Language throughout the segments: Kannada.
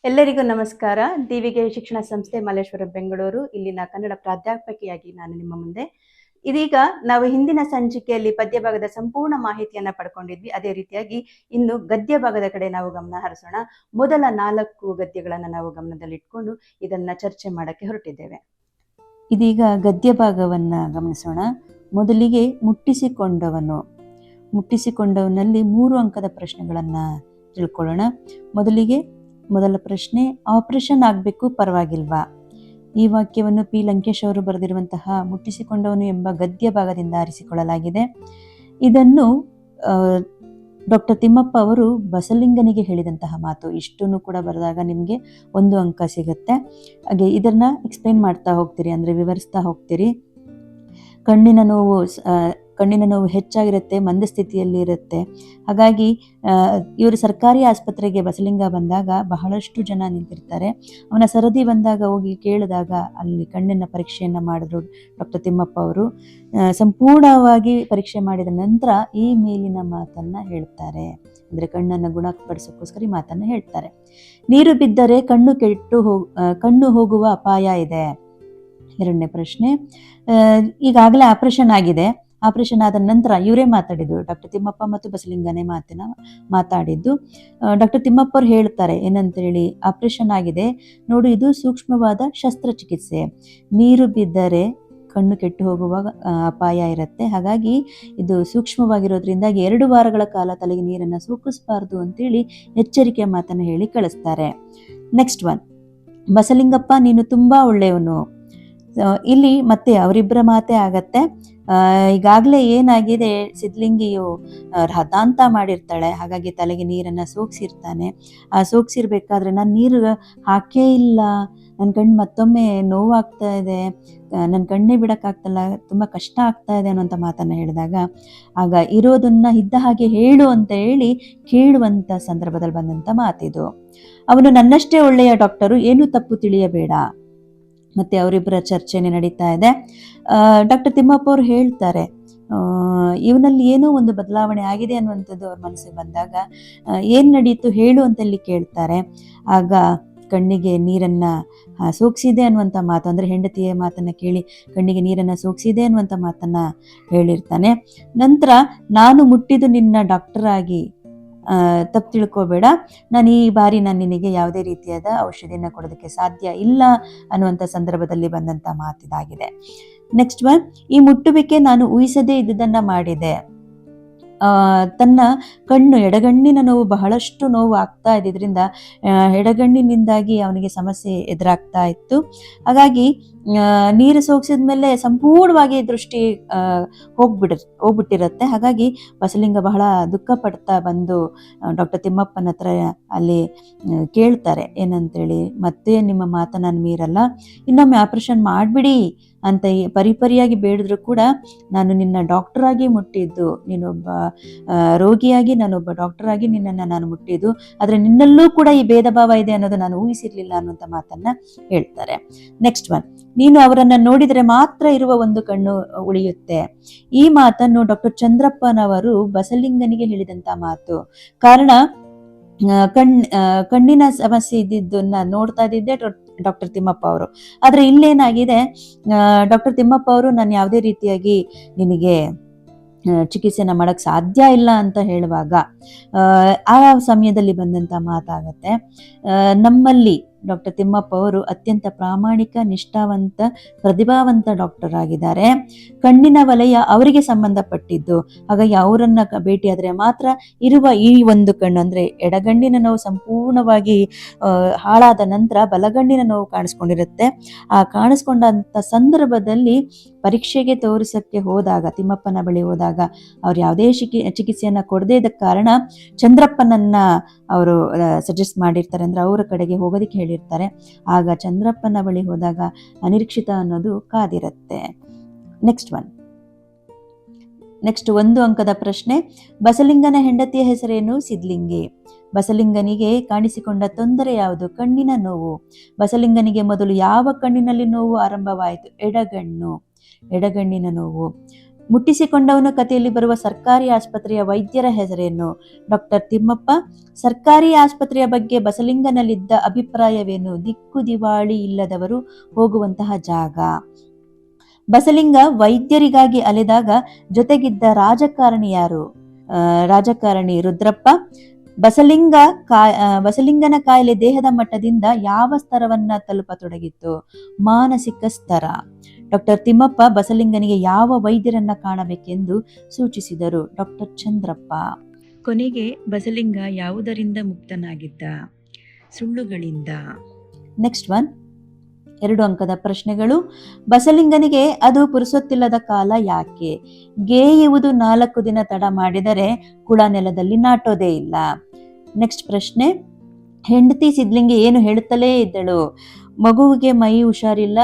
ಎಲ್ಲರಿಗೂ ನಮಸ್ಕಾರ. ದಿವಿಗೆ ಶಿಕ್ಷಣ ಸಂಸ್ಥೆ ಮಲ್ಲೇಶ್ವರ ಬೆಂಗಳೂರು ಇಲ್ಲಿನ ಕನ್ನಡ ಪ್ರಾಧ್ಯಾಪಕಿಯಾಗಿ ನಾನು ನಿಮ್ಮ ಮುಂದೆ. ಇದೀಗ ನಾವು ಹಿಂದಿನ ಸಂಚಿಕೆಯಲ್ಲಿ ಪದ್ಯ ಭಾಗದ ಸಂಪೂರ್ಣ ಮಾಹಿತಿಯನ್ನ ಪಡ್ಕೊಂಡಿದ್ವಿ. ಅದೇ ರೀತಿಯಾಗಿ ಇನ್ನು ಗದ್ಯ ಭಾಗದ ಕಡೆ ನಾವು ಗಮನ ಹರಿಸೋಣ. ಮೊದಲ 4 ಗದ್ಯಗಳನ್ನ ನಾವು ಗಮನದಲ್ಲಿಟ್ಕೊಂಡು ಇದನ್ನ ಚರ್ಚೆ ಮಾಡಕ್ಕೆ ಹೊರಟಿದ್ದೇವೆ. ಇದೀಗ ಗದ್ಯ ಭಾಗವನ್ನ ಗಮನಿಸೋಣ. ಮೊದಲಿಗೆ ಮುಟ್ಟಿಸಿಕೊಂಡವನಲ್ಲಿ 3 ಅಂಕದ ಪ್ರಶ್ನೆಗಳನ್ನ ತಿಳ್ಕೊಳ್ಳೋಣ. ಮೊದಲ ಪ್ರಶ್ನೆ, ಆಪರೇಷನ್ ಆಗಬೇಕು ಪರವಾಗಿಲ್ವಾ? ಈ ವಾಕ್ಯವನ್ನು ಪಿ ಲಂಕೇಶ್ ಅವರು ಬರೆದಿರುವಂತಹ ಮುಟ್ಟಿಸಿಕೊಂಡವನು ಎಂಬ ಗದ್ಯ ಭಾಗದಿಂದ ಆರಿಸಿಕೊಳ್ಳಲಾಗಿದೆ. ಇದನ್ನು ಡಾಕ್ಟರ್ ತಿಮ್ಮಪ್ಪ ಅವರು ಬಸಲಿಂಗನಿಗೆ ಹೇಳಿದಂತಹ ಮಾತು. ಇಷ್ಟನ್ನು ಕೂಡ ಬರೆದಾಗ ನಿಮಗೆ 1 ಅಂಕ ಸಿಗುತ್ತೆ. ಹಾಗೆ ಇದನ್ನ ಎಕ್ಸ್ಪ್ಲೇನ್ ಮಾಡ್ತಾ ಹೋಗ್ತೀರಿ, ಅಂದರೆ ವಿವರಿಸ್ತಾ ಹೋಗ್ತೀರಿ. ಕಣ್ಣಿನ ನೋವು ಹೆಚ್ಚಾಗಿರುತ್ತೆ, ಮಂದಸ್ಥಿತಿಯಲ್ಲಿ ಇರುತ್ತೆ. ಹಾಗಾಗಿ ಇವರು ಸರ್ಕಾರಿ ಆಸ್ಪತ್ರೆಗೆ ಬಸಲಿಂಗ ಬಂದಾಗ ಬಹಳಷ್ಟು ಜನ ನಿಂತಿರ್ತಾರೆ. ಅವನ ಸರದಿ ಬಂದಾಗ ಹೋಗಿ ಕೇಳಿದಾಗ ಅಲ್ಲಿ ಕಣ್ಣಿನ ಪರೀಕ್ಷೆಯನ್ನು ಮಾಡಿದ್ರು ಡಾಕ್ಟರ್ ತಿಮ್ಮಪ್ಪ ಅವರು. ಸಂಪೂರ್ಣವಾಗಿ ಪರೀಕ್ಷೆ ಮಾಡಿದ ನಂತರ ಈ ಮೇಲಿನ ಮಾತನ್ನ ಹೇಳ್ತಾರೆ. ಅಂದರೆ ಕಣ್ಣನ್ನು ಗುಣಪಡಿಸೋಕ್ಕೋಸ್ಕರ ಈ ಮಾತನ್ನ ಹೇಳ್ತಾರೆ. ನೀರು ಬಿದ್ದರೆ ಕಣ್ಣು ಹೋಗುವ ಅಪಾಯ ಇದೆ. 2ನೇ ಪ್ರಶ್ನೆ, ಈಗಾಗಲೇ ಆಪರೇಷನ್ ಆಗಿದೆ. ಆಪರೇಷನ್ ಆದ ನಂತರ ಇವರೇ ಮಾತಾಡಿದ್ದು, ಡಾಕ್ಟರ್ ತಿಮ್ಮಪ್ಪ ಮತ್ತು ಬಸಲಿಂಗನೇ ಮಾತಾಡಿದ್ದು. ಡಾಕ್ಟರ್ ತಿಮ್ಮಪ್ಪ ಅವ್ರು ಹೇಳ್ತಾರೆ ಏನಂತೇಳಿ, ಆಪರೇಷನ್ ಆಗಿದೆ ನೋಡು, ಇದು ಸೂಕ್ಷ್ಮವಾದ ಶಸ್ತ್ರಚಿಕಿತ್ಸೆ. ನೀರು ಬಿದ್ದರೆ ಕಣ್ಣು ಕೆಟ್ಟು ಹೋಗುವ ಅಪಾಯ ಇರುತ್ತೆ. ಹಾಗಾಗಿ ಇದು ಸೂಕ್ಷ್ಮವಾಗಿರೋದ್ರಿಂದಾಗಿ 2 ವಾರಗಳ ಕಾಲ ತಲೆಗೆ ನೀರನ್ನು ಸೂಕಿಸಬಾರ್ದು ಅಂತೇಳಿ ಎಚ್ಚರಿಕೆ ಮಾತನ್ನು ಹೇಳಿ ಕಳಿಸ್ತಾರೆ. ನೆಕ್ಸ್ಟ್ ಒನ್, ಬಸಲಿಂಗಪ್ಪ ನೀನು ತುಂಬಾ ಒಳ್ಳೆಯವನು. ಇಲ್ಲಿ ಮತ್ತೆ ಅವರಿಬ್ಬರ ಮಾತೇ ಆಗತ್ತೆ. ಈಗಾಗಲೇ ಏನಾಗಿದೆ, ಸಿದ್ಲಿಂಗಿಯು ಹತಾಂತ ಮಾಡಿರ್ತಾಳೆ. ಹಾಗಾಗಿ ತಲೆಗೆ ನೀರನ್ನ ಸೋಕ್ಸಿರ್ತಾನೆ. ಆ ಸೋಕ್ಸಿರ್ಬೇಕಾದ್ರೆ ನಾನು ನೀರು ಹಾಕೇ ಇಲ್ಲ, ನನ್ನ ಕಣ್ಣು ಮತ್ತೊಮ್ಮೆ ನೋವಾಗ್ತಾ ಇದೆ, ನನ್ನ ಕಣ್ಣೇ ಬಿಡಕ್ಕಾಗ್ತಲ್ಲ, ತುಂಬ ಕಷ್ಟ ಆಗ್ತಾ ಇದೆ ಅನ್ನೋಂಥ ಮಾತನ್ನು ಹೇಳಿದಾಗ, ಆಗ ಇರೋದನ್ನ ಇದ್ದ ಹಾಗೆ ಹೇಳು ಅಂತ ಹೇಳಿ ಕೇಳುವಂಥ ಸಂದರ್ಭದಲ್ಲಿ ಬಂದಂಥ ಮಾತಿದು. ಅವನು ನನ್ನಷ್ಟೇ ಒಳ್ಳೆಯ ಡಾಕ್ಟರು, ಏನೂ ತಪ್ಪು ತಿಳಿಯಬೇಡ. ಮತ್ತೆ ಅವರಿಬ್ಬರ ಚರ್ಚೆನೆ ನಡೀತಾ ಇದೆ. ಡಾಕ್ಟರ್ ತಿಮ್ಮಪ್ಪ ಅವರು ಹೇಳ್ತಾರೆ, ಇವನಲ್ಲಿ ಏನೋ ಒಂದು ಬದಲಾವಣೆ ಆಗಿದೆ ಅನ್ನುವಂಥದ್ದು ಅವ್ರ ಮನಸ್ಸಿಗೆ ಬಂದಾಗ ಏನು ನಡೀತು ಹೇಳು ಅಂತಲ್ಲಿ ಕೇಳ್ತಾರೆ. ಆಗ ಕಣ್ಣಿಗೆ ನೀರನ್ನ ಸೋಕ್ಸಿದೆ ಅನ್ನುವಂಥ ಮಾತು, ಅಂದರೆ ಹೆಂಡತಿಯ ಮಾತನ್ನ ಕೇಳಿ ಕಣ್ಣಿಗೆ ನೀರನ್ನ ಸೋಕ್ಸಿದೆ ಅನ್ನುವಂಥ ಮಾತನ್ನ ಹೇಳಿರ್ತಾನೆ. ನಂತರ ನಾನು ಮುಟ್ಟಿದ್ದು ನಿನ್ನ ಡಾಕ್ಟರ್ ಆಗಿ ತಪ್ಪು ತಿಳ್ಕೋಬೇಡ, ನಾನು ಈ ಬಾರಿ ನಿನಗೆ ಯಾವುದೇ ರೀತಿಯಾದ ಔಷಧಿಯನ್ನು ಕೊಡೋದಕ್ಕೆ ಸಾಧ್ಯ ಇಲ್ಲ ಅನ್ನುವಂಥ ಸಂದರ್ಭದಲ್ಲಿ ಬಂದಂಥ ಮಾತಿದಾಗಿದೆ. ನೆಕ್ಸ್ಟ್ ಒನ್, ಈ ಮುಟ್ಟುವಿಕೆ ನಾನು ಊಹಿಸದೇ ಇದ್ದುದನ್ನ ಮಾಡಿದೆ. ತನ್ನ ಎಡಗಣ್ಣಿನ ನೋವು ಬಹಳಷ್ಟು ನೋವು ಆಗ್ತಾ ಇದ್ದಿದ್ರಿಂದ ಎಡಗಣ್ಣಿನಿಂದಾಗಿ ಅವನಿಗೆ ಸಮಸ್ಯೆ ಎದುರಾಗ್ತಾ ಇತ್ತು. ಹಾಗಾಗಿ ನೀರು ಸೋಗಿಸಿದ ಮೇಲೆ ಸಂಪೂರ್ಣವಾಗಿ ದೃಷ್ಟಿ ಹೋಗ್ಬಿಟ್ಟಿರುತ್ತೆ. ಹಾಗಾಗಿ ಬಸಲಿಂಗ ಬಹಳ ದುಃಖ ಪಡ್ತಾ ಬಂದು ಡಾಕ್ಟರ್ ತಿಮ್ಮಪ್ಪನ ಹತ್ರ ಅಲ್ಲಿ ಕೇಳ್ತಾರೆ ಏನಂತೇಳಿ, ಮತ್ತೆ ನಿಮ್ಮ ಮಾತು ನಾನು ಮೀರಲ್ಲ, ಇನ್ನೊಮ್ಮೆ ಆಪರೇಷನ್ ಮಾಡಿಬಿಡಿ ಅಂತ ಪರಿಪರಿಯಾಗಿ ಬೇಡಿದ್ರು ಕೂಡ ನಾನು ನಿನ್ನ ಡಾಕ್ಟರ್ ಆಗಿ ಮುಟ್ಟಿದ್ದು, ನೀನೊಬ್ಬ ರೋಗಿಯಾಗಿ ನಾನೊಬ್ಬ ಡಾಕ್ಟರ್ ಆಗಿ ನಿನ್ನನ್ನು ನಾನು ಮುಟ್ಟಿದ್ದು, ಆದರೆ ನಿನ್ನಲ್ಲೂ ಕೂಡ ಈ ಭೇದ ಭಾವ ಇದೆ ಅನ್ನೋದು ನಾನು ಊಹಿಸಿರ್ಲಿಲ್ಲ ಅನ್ನುವಂಥ ಮಾತನ್ನ ಹೇಳ್ತಾರೆ. ನೆಕ್ಸ್ಟ್ ಒನ್, ನೀನು ಅವರನ್ನ ನೋಡಿದರೆ ಮಾತ್ರ ಇರುವ ಒಂದು ಕಣ್ಣು ಉಳಿಯುತ್ತೆ. ಈ ಮಾತನ್ನು ಡಾಕ್ಟರ್ ಚಂದ್ರಪ್ಪನವರು ಬಸಲಿಂಗನಿಗೆ ಹೇಳಿದಂತ ಮಾತು. ಕಾರಣ ಕಣ್ಣಿನ ಸಮಸ್ಯೆ ಇದ್ದಿದ್ದನ್ನ ನೋಡ್ತಾ ಇದ್ದಿದ್ದೆ ಡಾಕ್ಟರ್ ತಿಮ್ಮಪ್ಪ ಅವರು. ಆದ್ರೆ ಇಲ್ಲೇನಾಗಿದೆ, ಡಾಕ್ಟರ್ ತಿಮ್ಮಪ್ಪ ಅವರು ನಾನು ಯಾವುದೇ ರೀತಿಯಾಗಿ ನಿನಗೆ ಚಿಕಿತ್ಸೆನ ಮಾಡಕ್ ಸಾಧ್ಯ ಇಲ್ಲ ಅಂತ ಹೇಳುವಾಗ ಆ ಸಮಯದಲ್ಲಿ ಬಂದಂತ ಮಾತಾಗತ್ತೆ. ನಮ್ಮಲ್ಲಿ ಡಾಕ್ಟರ್ ತಿಮ್ಮಪ್ಪ ಅವರು ಅತ್ಯಂತ ಪ್ರಾಮಾಣಿಕ, ನಿಷ್ಠಾವಂತ, ಪ್ರತಿಭಾವಂತ ಡಾಕ್ಟರ್ ಆಗಿದ್ದಾರೆ. ಕಣ್ಣಿನ ವಲಯ ಅವರಿಗೆ ಸಂಬಂಧಪಟ್ಟಿದ್ದು. ಹಾಗಾಗಿ ಅವರನ್ನ ಭೇಟಿಯಾದ್ರೆ ಮಾತ್ರ ಇರುವ ಈ ಒಂದು ಕಣ್ಣು, ಅಂದ್ರೆ ಎಡಗಣ್ಣಿನ ನೋವು ಸಂಪೂರ್ಣವಾಗಿ ಹಾಳಾದ ನಂತರ ಬಲಗಣ್ಣಿನ ನೋವು ಕಾಣಿಸ್ಕೊಂಡಿರುತ್ತೆ. ಆ ಕಾಣಿಸ್ಕೊಂಡಂತ ಸಂದರ್ಭದಲ್ಲಿ ಪರೀಕ್ಷೆಗೆ ತೋರಿಸಕ್ಕೆ ಹೋದಾಗ, ತಿಮ್ಮಪ್ಪನ ಬಳಿ ಹೋದಾಗ ಅವ್ರು ಯಾವುದೇ ಚಿಕಿತ್ಸೆಯನ್ನ ಕೊಡದೇ ಇದ್ದ ಕಾರಣ ಚಂದ್ರಪ್ಪನನ್ನ ಅವರು ಸಜೆಸ್ಟ್ ಮಾಡಿರ್ತಾರೆ, ಅಂದ್ರೆ ಅವರ ಕಡೆಗೆ ಹೋಗೋದಿಕ್ಕೆ ಹೇಳಿರ್ತಾರೆ. ಆಗ ಚಂದ್ರಪ್ಪನ ಬಳಿ ಹೋದಾಗ ಅನಿರೀಕ್ಷಿತ ಅನ್ನೋದು ಕಾದಿರುತ್ತೆ. ನೆಕ್ಸ್ಟ್ 1 ಅಂಕದ ಪ್ರಶ್ನೆ, ಬಸಲಿಂಗನ ಹೆಂಡತಿಯ ಹೆಸರೇನು? ಸಿದ್ಲಿಂಗಿ. ಬಸಲಿಂಗನಿಗೆ ಕಾಣಿಸಿಕೊಂಡ ತೊಂದರೆ ಯಾವುದು? ಕಣ್ಣಿನ ನೋವು. ಬಸಲಿಂಗನಿಗೆ ಮೊದಲು ಯಾವ ಕಣ್ಣಿನಲ್ಲಿ ನೋವು ಆರಂಭವಾಯಿತು? ಎಡಗಣ್ಣಿನ ನೋವು. ಮುಟ್ಟಿಸಿಕೊಂಡವನು ಕಥೆಯಲ್ಲಿ ಬರುವ ಸರ್ಕಾರಿ ಆಸ್ಪತ್ರೆಯ ವೈದ್ಯರ ಹೆಸರೇನು? ಡಾಕ್ಟರ್ ತಿಮ್ಮಪ್ಪ. ಸರ್ಕಾರಿ ಆಸ್ಪತ್ರೆಯ ಬಗ್ಗೆ ಬಸಲಿಂಗನಲ್ಲಿದ್ದ ಅಭಿಪ್ರಾಯವೇನು? ದಿಕ್ಕು ದಿವಾಳಿ ಇಲ್ಲದವರು ಹೋಗುವಂತಹ ಜಾಗ. ಬಸಲಿಂಗ ವೈದ್ಯರಿಗಾಗಿ ಅಲೆದಾಗ ಜೊತೆಗಿದ್ದ ರಾಜಕಾರಣಿ ಯಾರು? ರಾಜಕಾರಣಿ ರುದ್ರಪ್ಪ. ಬಸಲಿಂಗನ ಕಾಯಿಲೆ ದೇಹದ ಮಟ್ಟದಿಂದ ಯಾವ ಸ್ತರವನ್ನ ತಲುಪತೊಡಗಿತ್ತು? ಮಾನಸಿಕ ಸ್ತರ. ಡಾಕ್ಟರ್ ತಿಮ್ಮಪ್ಪ ಬಸಲಿಂಗನಿಗೆ ಯಾವ ವೈದ್ಯರನ್ನ ಕಾಣಬೇಕೆಂದು ಸೂಚಿಸಿದರು? ಡಾಕ್ಟರ್ ಚಂದ್ರಪ್ಪ. ಕೊನೆಗೆ ಬಸಲಿಂಗ ಯಾವುದರಿಂದ ಮುಕ್ತನಾಗಿದ್ದ? ಸುಳ್ಳುಗಳಿಂದ. ನೆಕ್ಸ್ಟ್ ಒನ್, 2 ಅಂಕದ ಪ್ರಶ್ನೆಗಳು. ಬಸಲಿಂಗನಿಗೆ ಅದು ಪುರುಸೊತ್ತಿಲ್ಲದ ಕಾಲ ಯಾಕೆ? ಗೇಯುವುದು 4 ದಿನ ತಡ ಮಾಡಿದರೆ ಕುಳ ನೆಲದಲ್ಲಿ ನಾಟೋದೇ ಇಲ್ಲ. ನೆಕ್ಸ್ಟ್ ಪ್ರಶ್ನೆ, ಹೆಂಡತಿ ಸಿದ್ಲಿಂಗಿ ಏನು ಹೇಳುತ್ತಲೇ ಇದ್ದಳು? ಮಗುವಿಗೆ ಮೈ ಹುಷಾರಿಲ್ಲ,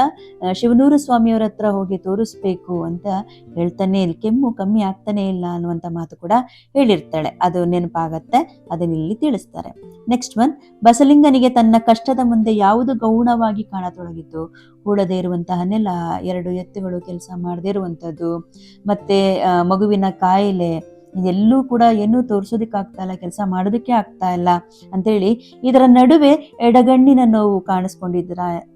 ಶಿವನೂರು ಸ್ವಾಮಿಯವರ ಹತ್ರ ಹೋಗಿ ತೋರಿಸ್ಬೇಕು ಅಂತ ಹೇಳ್ತಾನೆ, ಕೆಮ್ಮು ಕಮ್ಮಿ ಆಗ್ತಾನೆ ಇಲ್ಲ ಅನ್ನುವಂಥ ಮಾತು ಕೂಡ ಹೇಳಿರ್ತಾಳೆ. ಅದು ನೆನಪಾಗತ್ತೆ, ಅದನ್ನ ಇಲ್ಲಿ ತಿಳಿಸ್ತಾರೆ. ನೆಕ್ಸ್ಟ್ ಒನ್, ಬಸಲಿಂಗನಿಗೆ ತನ್ನ ಕಷ್ಟದ ಮುಂದೆ ಯಾವುದು ಗೌಣವಾಗಿ ಕಾಣತೊಡಗಿತು? ಹೂಳದೇ ಇರುವಂತಹ ನೆಲ, 2 ಎತ್ತುಗಳು ಕೆಲಸ ಮಾಡದೇ ಇರುವಂಥದ್ದು, ಮತ್ತೆ ಮಗುವಿನ ಕಾಯಿಲೆ, ಇದೆಲ್ಲೂ ಕೂಡ ಏನೂ ತೋರಿಸೋದಕ್ಕಾಗ್ತಾ ಇಲ್ಲ, ಕೆಲಸ ಮಾಡೋದಕ್ಕೆ ಆಗ್ತಾ ಇಲ್ಲ ಅಂತೇಳಿ ಇದರ ನಡುವೆ ಎಡಗಣ್ಣಿನ ನೋವು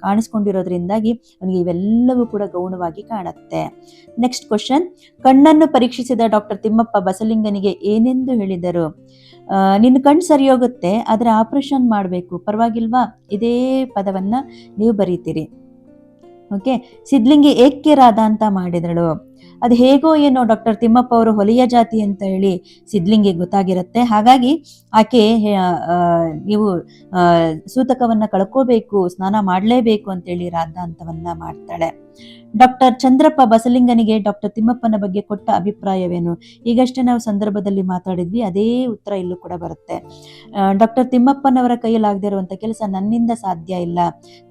ಕಾಣಿಸ್ಕೊಂಡಿರೋದ್ರಿಂದಾಗಿ ಅವನಿಗೆ ಇವೆಲ್ಲವೂ ಕೂಡ ಗೌಣವಾಗಿ ಕಾಣುತ್ತೆ. ನೆಕ್ಸ್ಟ್ ಕ್ವಶನ್, ಕಣ್ಣನ್ನು ಪರೀಕ್ಷಿಸಿದ ಡಾಕ್ಟರ್ ತಿಮ್ಮಪ್ಪ ಬಸಲಿಂಗನಿಗೆ ಏನೆಂದು ಹೇಳಿದರು? ನಿನ್ನ ಕಣ್ಣು ಸರಿ ಹೋಗುತ್ತೆ, ಆದರೆ ಆಪರೇಷನ್ ಮಾಡಬೇಕು, ಪರವಾಗಿಲ್ವಾ? ಇದೇ ಪದವನ್ನ ನೀವು ಬರೀತೀರಿ. ಓಕೆ. ಸಿದ್ಲಿಂಗಿ ಏಕೆ ರಾಧ ಅಂತ ಮಾಡಿದಳು? ಅದು ಹೇಗೋ ಏನೋ ಡಾಕ್ಟರ್ ತಿಮ್ಮಪ್ಪ ಅವರು ಹೊಲೆಯ ಜಾತಿ ಅಂತ ಹೇಳಿ ಸಿದ್ಲಿಂಗಿ ಗೊತ್ತಾಗಿರುತ್ತೆ. ಹಾಗಾಗಿ ಆಕೆ ನೀವು ಸೂತಕವನ್ನ ಕಳ್ಕೋಬೇಕು, ಸ್ನಾನ ಮಾಡಲೇಬೇಕು ಅಂತೇಳಿ ರಾಧಾಂತವನ್ನ ಮಾಡ್ತಾಳೆ. ಡಾಕ್ಟರ್ ಚಂದ್ರಪ್ಪ ಬಸಲಿಂಗನಿಗೆ ಡಾಕ್ಟರ್ ತಿಮ್ಮಪ್ಪನ ಬಗ್ಗೆ ಕೊಟ್ಟ ಅಭಿಪ್ರಾಯವೇನು? ಈಗಷ್ಟೇ ನಾವು ಸಂದರ್ಭದಲ್ಲಿ ಮಾತಾಡಿದ್ವಿ, ಅದೇ ಉತ್ತರ ಇಲ್ಲೂ ಕೂಡ ಬರುತ್ತೆ. ಡಾಕ್ಟರ್ ತಿಮ್ಮಪ್ಪನವರ ಕೈಯಲ್ಲಾಗದೇ ಇರುವಂತ ಕೆಲಸ ನನ್ನಿಂದ ಸಾಧ್ಯ ಇಲ್ಲ.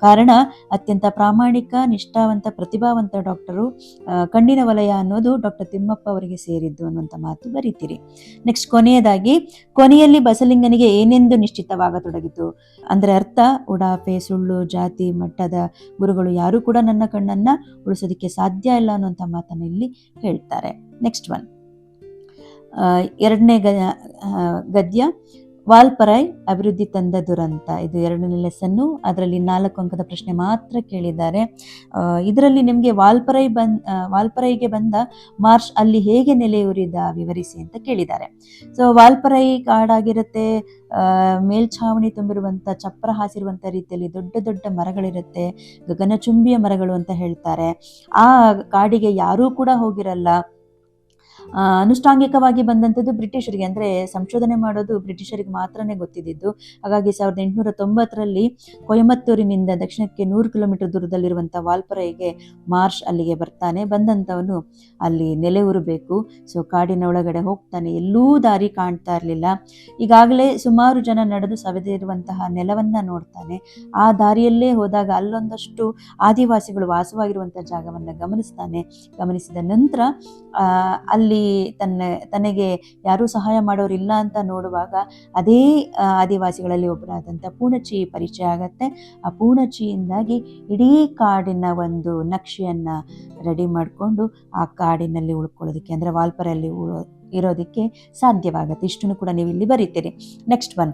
ಕಾರಣ, ಅತ್ಯಂತ ಪ್ರಾಮಾಣಿಕ, ನಿಷ್ಠಾವಂತ, ಪ್ರತಿಭಾವಂತ ಡಾಕ್ಟರು. ಕಣ್ಣಿನ ವಲಯ ಅನ್ನೋದು ಡಾಕ್ಟರ್ ತಿಮ್ಮಪ್ಪ ಅವರಿಗೆ ಸೇರಿದ್ದು ಅನ್ನುವಂಥ ಮಾತು ಬರೀತೀರಿ. ನೆಕ್ಸ್ಟ್ ಕೊನೆಯದಾಗಿ, ಕೊನೆಯಲ್ಲಿ ಬಸಲಿಂಗನಿಗೆ ಏನೆಂದು ನಿಶ್ಚಿತವಾಗತೊಡಗಿತು? ಅಂದ್ರೆ ಅರ್ಥ, ಉಡಾಫೆ, ಸುಳ್ಳು, ಜಾತಿ ಮಟ್ಟದ ಗುರುಗಳು ಯಾರು ಕೂಡ ನನ್ನ ಕಣ್ಣನ್ನ ಉಳಿಸೋದಕ್ಕೆ ಸಾಧ್ಯ ಇಲ್ಲ ಅನ್ನುವಂಥ ಮಾತನ್ನ ಇಲ್ಲಿ ಹೇಳ್ತಾರೆ. ನೆಕ್ಸ್ಟ್ ಒನ್, 2ನೇ ಗದ್ಯ, ವಾಲ್ಪರಾಯ್ ಅಭಿವೃದ್ಧಿ ತಂದ ದುರಂತ. ಇದು 2ನೇ ಲೆಸನ್ನು. ಅದರಲ್ಲಿ 4 ಅಂಕದ ಪ್ರಶ್ನೆ ಮಾತ್ರ ಕೇಳಿದ್ದಾರೆ. ಇದರಲ್ಲಿ ನಿಮಗೆ ವಾಲ್ಪರೈಗೆ ಬಂದ ಮಾರ್ಷ್ ಅಲ್ಲಿ ಹೇಗೆ ನೆಲೆಯೂರಿದ ವಿವರಿಸಿ ಅಂತ ಕೇಳಿದ್ದಾರೆ. ಸೊ ವಾಲ್ಪರೈ ಕಾಡಾಗಿರುತ್ತೆ, ಮೇಲ್ಛಾವಣಿ ತುಂಬಿರುವಂಥ, ಚಪ್ರ ಹಾಸಿರುವಂಥ ರೀತಿಯಲ್ಲಿ ದೊಡ್ಡ ದೊಡ್ಡ ಮರಗಳಿರುತ್ತೆ, ಗಗನಚುಂಬಿಯ ಮರಗಳು ಅಂತ ಹೇಳ್ತಾರೆ. ಆ ಕಾಡಿಗೆ ಯಾರೂ ಕೂಡ ಹೋಗಿರಲ್ಲ. ಅನುಷ್ಠಾಂಗಿಕವಾಗಿ ಬಂದಂಥದ್ದು ಬ್ರಿಟಿಷರಿಗೆ, ಅಂದರೆ ಸಂಶೋಧನೆ ಮಾಡೋದು ಬ್ರಿಟಿಷರಿಗೆ ಮಾತ್ರನೇ ಗೊತ್ತಿದ್ದು. ಹಾಗಾಗಿ 1890ರಲ್ಲಿ ಕೊಯಮತ್ತೂರಿನಿಂದ ದಕ್ಷಿಣಕ್ಕೆ 100 ಕಿಲೋಮೀಟರ್ ದೂರದಲ್ಲಿರುವಂಥ ವಾಲ್ಪರೈಗೆ ಮಾರ್ಷ್ ಅಲ್ಲಿಗೆ ಬರ್ತಾನೆ. ಬಂದಂಥವನು ಅಲ್ಲಿ ನೆಲೆ ಊರಬೇಕು. ಸೊ ಕಾಡಿನ ಒಳಗಡೆ ಹೋಗ್ತಾನೆ, ಎಲ್ಲೂ ದಾರಿ ಕಾಣ್ತಾ ಇರಲಿಲ್ಲ. ಈಗಾಗಲೇ ಸುಮಾರು ಜನ ನಡೆದು ಸವೆದಿರುವಂತಹ ನೆಲವನ್ನ ನೋಡ್ತಾನೆ. ಆ ದಾರಿಯಲ್ಲೇ ಹೋದಾಗ ಅಲ್ಲೊಂದಷ್ಟು ಆದಿವಾಸಿಗಳು ವಾಸವಾಗಿರುವಂಥ ಜಾಗವನ್ನು ಗಮನಿಸ್ತಾನೆ. ಗಮನಿಸಿದ ನಂತರ ಅಲ್ಲಿ ತನಗೆ ಯಾರೂ ಸಹಾಯ ಮಾಡೋರಿಲ್ಲ ಅಂತ ನೋಡುವಾಗ ಅದೇ ಆದಿವಾಸಿಗಳಲ್ಲಿ ಒಬ್ಬರಾದಂಥ ಪೂಣಚಿ ಪರಿಚಯ ಆಗತ್ತೆ. ಆ ಪೂಣಚಿಯಿಂದಾಗಿ ಇಡೀ ಕಾಡಿನ ಒಂದು ನಕ್ಷೆಯನ್ನ ರೆಡಿ ಮಾಡಿಕೊಂಡು ಆ ಕಾಡಿನಲ್ಲಿ ಉಳ್ಕೊಳ್ಳೋದಕ್ಕೆ, ಅಂದರೆ ವಾಲ್ಪರಲ್ಲಿ ಇರೋದಕ್ಕೆ ಸಾಧ್ಯವಾಗತ್ತೆ. ಇಷ್ಟನ್ನು ಕೂಡ ನೀವು ಇಲ್ಲಿ ಬರೀತೀರಿ. ನೆಕ್ಸ್ಟ್ ಒನ್,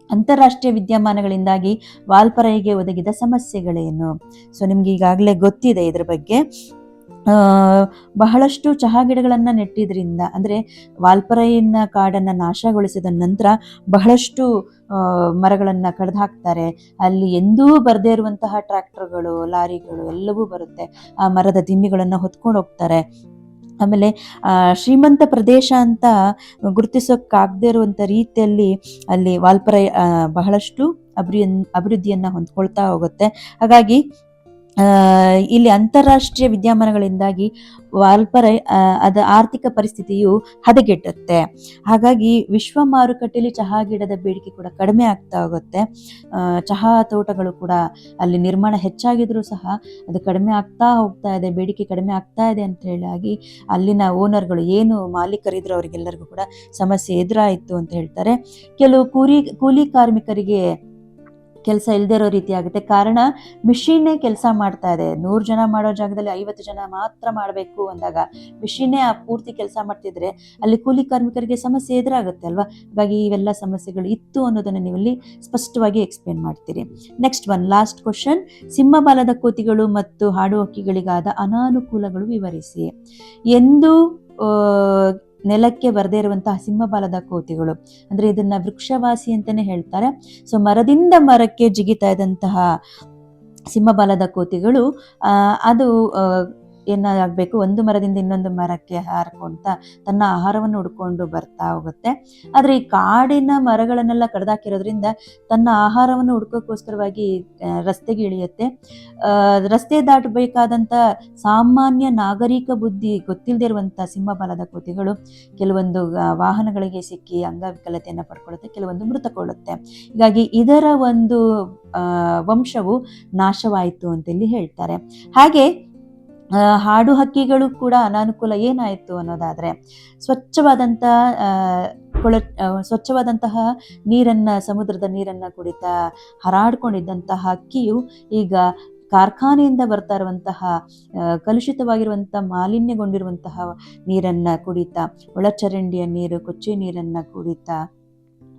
ಅಂತಾರಾಷ್ಟ್ರೀಯ ವಿದ್ಯಮಾನಗಳಿಂದಾಗಿ ವಾಲ್ಪರೈಗೆ ಒದಗಿದ ಸಮಸ್ಯೆಗಳೇನು? ಸೊ ನಿಮ್ಗೆ ಈಗಾಗಲೇ ಗೊತ್ತಿದೆ ಇದ್ರ ಬಗ್ಗೆ. ಬಹಳಷ್ಟು ಚಹಾ ಗಿಡಗಳನ್ನು ನೆಟ್ಟಿದ್ರಿಂದ, ಅಂದರೆ ವಾಲ್ಪರೈನ ಕಾಡನ್ನು ನಾಶಗೊಳಿಸಿದ ನಂತರ ಬಹಳಷ್ಟು ಮರಗಳನ್ನು ಕಡ್ದು ಹಾಕ್ತಾರೆ. ಅಲ್ಲಿ ಎಂದೂ ಬರದೇ ಇರುವಂತಹ ಟ್ರ್ಯಾಕ್ಟರ್ಗಳು, ಲಾರಿಗಳು ಎಲ್ಲವೂ ಬರುತ್ತೆ. ಆ ಮರದ ದಿಮ್ಮಿಗಳನ್ನು ಹೊತ್ಕೊಂಡು ಹೋಗ್ತಾರೆ. ಆಮೇಲೆ ಶ್ರೀಮಂತ ಪ್ರದೇಶ ಅಂತ ಗುರುತಿಸೋಕ್ಕಾಗದೇ ಇರುವಂಥ ರೀತಿಯಲ್ಲಿ ಅಲ್ಲಿ ವಾಲ್ಪರೈ ಬಹಳಷ್ಟು ಅಭಿವೃದ್ಧಿಯನ್ನು ಹೊಂದ್ಕೊಳ್ತಾ ಹೋಗುತ್ತೆ. ಹಾಗಾಗಿ ಇಲ್ಲಿ ಅಂತಾರಾಷ್ಟ್ರೀಯ ವಿದ್ಯಮಾನಗಳಿಂದಾಗಿ ವಾಲ್ಪರೈ ಅದರ ಆರ್ಥಿಕ ಪರಿಸ್ಥಿತಿಯು ಹದಗೆಟ್ಟುತ್ತೆ. ಹಾಗಾಗಿ ವಿಶ್ವ ಮಾರುಕಟ್ಟೆಯಲ್ಲಿ ಚಹಾ ಗಿಡದ ಬೇಡಿಕೆ ಕೂಡ ಕಡಿಮೆ ಆಗ್ತಾ ಹೋಗುತ್ತೆ. ಚಹಾ ತೋಟಗಳು ಕೂಡ ಅಲ್ಲಿ ನಿರ್ಮಾಣ ಹೆಚ್ಚಾಗಿದ್ರೂ ಸಹ ಅದು ಕಡಿಮೆ ಆಗ್ತಾ ಹೋಗ್ತಾ ಇದೆ, ಬೇಡಿಕೆ ಕಡಿಮೆ ಆಗ್ತಾ ಇದೆ ಅಂತ ಹೇಳಿ ಅಲ್ಲಿನ ಓನರ್ಗಳು, ಏನು ಮಾಲೀಕರಿದ್ರು, ಅವರಿಗೆಲ್ಲರಿಗೂ ಕೂಡ ಸಮಸ್ಯೆ ಎದುರಾಯಿತು ಅಂತ ಹೇಳ್ತಾರೆ. ಕೆಲವು ಕೂಲಿ ಕಾರ್ಮಿಕರಿಗೆ ಕೆಲಸ ಇಲ್ಲದೆ ಇರೋ ರೀತಿ ಆಗುತ್ತೆ. ಕಾರಣ ಮಿಷಿನ್ನೇ ಕೆಲಸ ಮಾಡ್ತಾ ಇದೆ. 100 ಜನ ಮಾಡೋ ಜಾಗದಲ್ಲಿ 50 ಜನ ಮಾತ್ರ ಮಾಡಬೇಕು ಅಂದಾಗ ಮಿಷಿನ್ನೇ ಆ ಪೂರ್ತಿ ಕೆಲಸ ಮಾಡ್ತಿದ್ರೆ ಅಲ್ಲಿ ಕೂಲಿ ಕಾರ್ಮಿಕರಿಗೆ ಸಮಸ್ಯೆ ಎದುರಾಗುತ್ತೆ ಅಲ್ವಾ. ಹಾಗಾಗಿ ಇವೆಲ್ಲ ಸಮಸ್ಯೆಗಳು ಇತ್ತು ಅನ್ನೋದನ್ನು ನೀವಲ್ಲಿ ಸ್ಪಷ್ಟವಾಗಿ ಎಕ್ಸ್ಪ್ಲೇನ್ ಮಾಡ್ತೀರಿ. Next one, last question. ಸಿಂಹಬಾಲದ ಕೋತಿಗಳು ಮತ್ತು ಹಾಡು ಹಕ್ಕಿಗಳಿಗಾದ ಅನಾನುಕೂಲಗಳು ವಿವರಿಸಿ. ಎಂದು ನೆಲಕ್ಕೆ ಬರದೇ ಇರುವಂತಹ ಸಿಂಹಬಾಲದ ಕೋತಿಗಳು, ಅಂದ್ರೆ ಇದನ್ನ ವೃಕ್ಷವಾಸಿ ಅಂತಾನೆ ಹೇಳ್ತಾರೆ. ಸೊ ಮರದಿಂದ ಮರಕ್ಕೆ ಜಿಗಿತಾ ಇದ್ದಂತಹ ಸಿಂಹಬಾಲದ ಕೋತಿಗಳು ಅದು ಏನಾಗಬೇಕು, ಒಂದು ಮರದಿಂದ ಇನ್ನೊಂದು ಮರಕ್ಕೆ ಹಾರ್ಕೊಂತ ತನ್ನ ಆಹಾರವನ್ನು ಹುಡ್ಕೊಂಡು ಬರ್ತಾ ಹೋಗುತ್ತೆ. ಆದರೆ ಈ ಕಾಡಿನ ಮರಗಳನ್ನೆಲ್ಲ ಕಡ್ದಾಕಿರೋದ್ರಿಂದ ತನ್ನ ಆಹಾರವನ್ನು ಹುಡ್ಕೋಕ್ಕೋಸ್ಕರವಾಗಿ ರಸ್ತೆಗೆ ಇಳಿಯುತ್ತೆ. ರಸ್ತೆ ದಾಟಬೇಕಾದಂಥ ಸಾಮಾನ್ಯ ನಾಗರಿಕ ಬುದ್ಧಿ ಗೊತ್ತಿಲ್ಲದೆ ಇರುವಂಥ ಸಿಂಹಬಾಲದ ಕೋತಿಗಳು ಕೆಲವೊಂದು ವಾಹನಗಳಿಗೆ ಸಿಕ್ಕಿ ಅಂಗವಿಕಲತೆಯನ್ನು ಪಡ್ಕೊಳ್ಳುತ್ತೆ, ಕೆಲವೊಂದು ಮೃತಕೊಳ್ಳುತ್ತೆ. ಹೀಗಾಗಿ ಇದರ ಒಂದು ವಂಶವು ನಾಶವಾಯಿತು ಅಂತೇಳಿ ಹೇಳ್ತಾರೆ. ಹಾಗೆ ಹಾಡು ಹಕ್ಕಿಗಳು ಕೂಡ ಅನಾನುಕೂಲ ಏನಾಯಿತು ಅನ್ನೋದಾದರೆ, ಸ್ವಚ್ಛವಾದಂತಹ ನೀರನ್ನು, ಸಮುದ್ರದ ನೀರನ್ನು ಕುಡಿತಾ ಹಾರಾಡ್ಕೊಂಡಿದ್ದಂತಹ ಹಕ್ಕಿಯು ಈಗ ಕಾರ್ಖಾನೆಯಿಂದ ಬರ್ತಾ ಇರುವಂತಹ ಕಲುಷಿತವಾಗಿರುವಂಥ ಮಾಲಿನ್ಯಗೊಂಡಿರುವಂತಹ ನೀರನ್ನು ಕುಡಿತಾ, ಒಳಚರಂಡಿಯ ನೀರು, ಕೊಚ್ಚೆ ನೀರನ್ನು